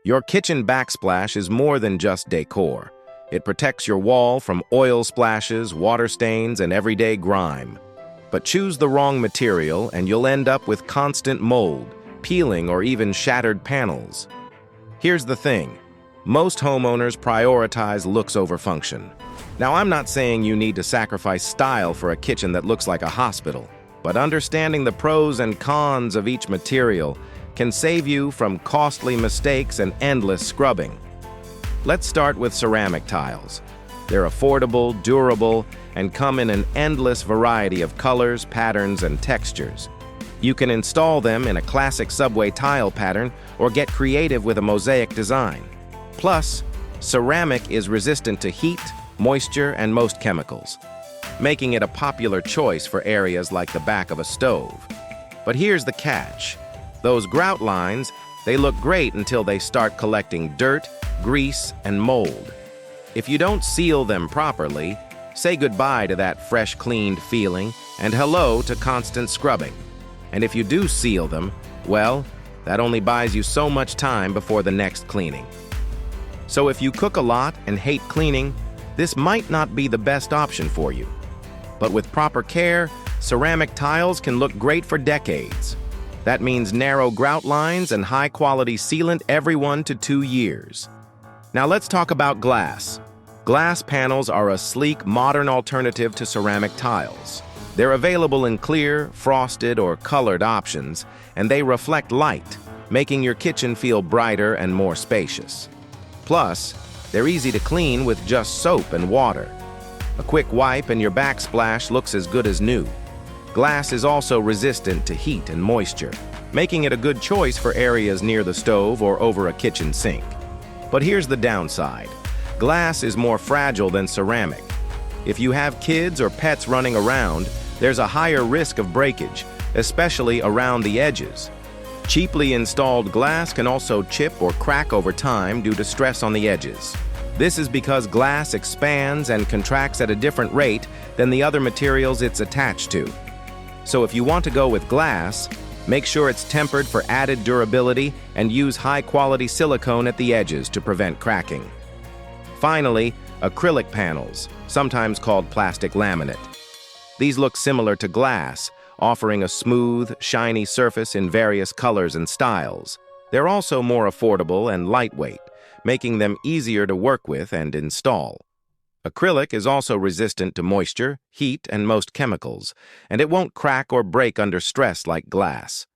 Your kitchen backsplash is more than just decor. It protects your wall from oil splashes, water stains, and everyday grime. But choose the wrong material and you'll end up with constant mold, peeling, or even shattered panels. Here's the thing. Most homeowners prioritize looks over function. Now, I'm not saying you need to sacrifice style for a kitchen that looks like a hospital, but understanding the pros and cons of each material can save you from costly mistakes and endless scrubbing. Let's start with ceramic tiles. They're affordable, durable, and come in an endless variety of colors, patterns, and textures. You can install them in a classic subway tile pattern or get creative with a mosaic design. Plus, ceramic is resistant to heat, moisture, and most chemicals, making it a popular choice for areas like the back of a stove. But here's the catch. Those grout lines, they look great until they start collecting dirt, grease, and mold. If you don't seal them properly, say goodbye to that fresh, cleaned feeling and hello to constant scrubbing. And if you do seal them, well, that only buys you so much time before the next cleaning. So if you cook a lot and hate cleaning, this might not be the best option for you. But with proper care, ceramic tiles can look great for decades. That means narrow grout lines and high-quality sealant every 1 to 2 years. Now let's talk about glass. Glass panels are a sleek, modern alternative to ceramic tiles. They're available in clear, frosted, or colored options, and they reflect light, making your kitchen feel brighter and more spacious. Plus, they're easy to clean with just soap and water. A quick wipe and your backsplash looks as good as new. Glass is also resistant to heat and moisture, making it a good choice for areas near the stove or over a kitchen sink. But here's the downside. Glass is more fragile than ceramic. If you have kids or pets running around, there's a higher risk of breakage, especially around the edges. Cheaply installed glass can also chip or crack over time due to stress on the edges. This is because glass expands and contracts at a different rate than the other materials it's attached to. So if you want to go with glass, make sure it's tempered for added durability and use high-quality silicone at the edges to prevent cracking. Finally, acrylic panels, sometimes called plastic laminate. These look similar to glass, offering a smooth, shiny surface in various colors and styles. They're also more affordable and lightweight, making them easier to work with and install. Acrylic is also resistant to moisture, heat, and most chemicals, and it won't crack or break under stress like glass.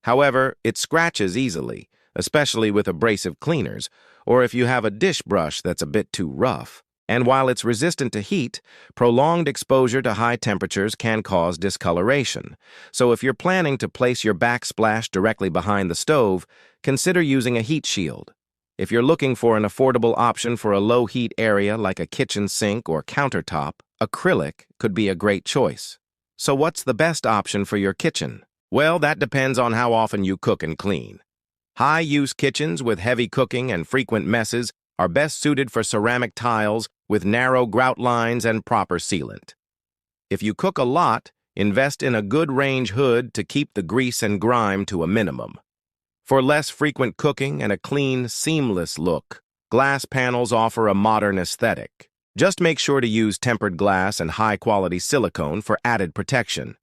However, it scratches easily, especially with abrasive cleaners, or if you have a dish brush that's a bit too rough. And while it's resistant to heat, prolonged exposure to high temperatures can cause discoloration. So if you're planning to place your backsplash directly behind the stove, consider using a heat shield. If you're looking for an affordable option for a low-heat area like a kitchen sink or countertop, acrylic could be a great choice. So what's the best option for your kitchen? Well, that depends on how often you cook and clean. High-use kitchens with heavy cooking and frequent messes are best suited for ceramic tiles with narrow grout lines and proper sealant. If you cook a lot, invest in a good range hood to keep the grease and grime to a minimum. For less frequent cooking and a clean, seamless look, glass panels offer a modern aesthetic. Just make sure to use tempered glass and high-quality silicone for added protection.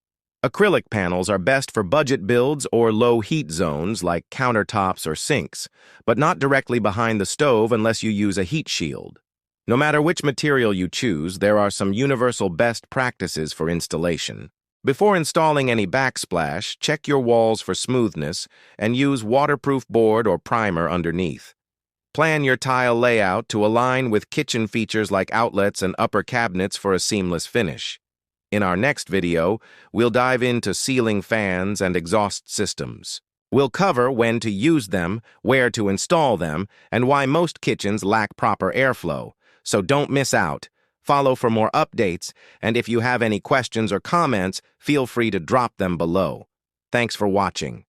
Acrylic panels are best for budget builds or low-heat zones like countertops or sinks, but not directly behind the stove unless you use a heat shield. No matter which material you choose, there are some universal best practices for installation. Before installing any backsplash, check your walls for smoothness and use waterproof board or primer underneath. Plan your tile layout to align with kitchen features like outlets and upper cabinets for a seamless finish. In our next video, we'll dive into ceiling fans and exhaust systems. We'll cover when to use them, where to install them, and why most kitchens lack proper airflow. So don't miss out. Follow for more updates, and if you have any questions or comments, feel free to drop them below. Thanks for watching.